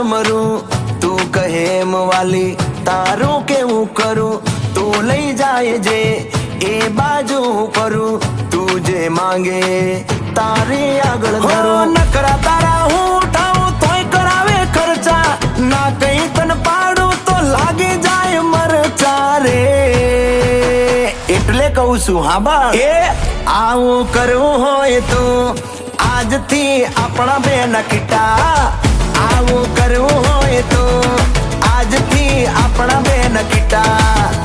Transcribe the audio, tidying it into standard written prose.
મરું તું કહે એમ વાલી તારું કેવું કરું તું લઈ જાય જે એ બાજુ કરું તું જે માંગે તારી આગળ ધરું નકરા તારા હું ઉઠાવું તોય કરાવે ખર્ચા ના કઈ તન પાડું તો લાગી જાય મરચા રે એટલે કહું છું હા બા એ આવું કરવું હોય તો આજથી આપણા બેન કીટા આવું કરવું હોય તો આજથી આપણા બેન કીટા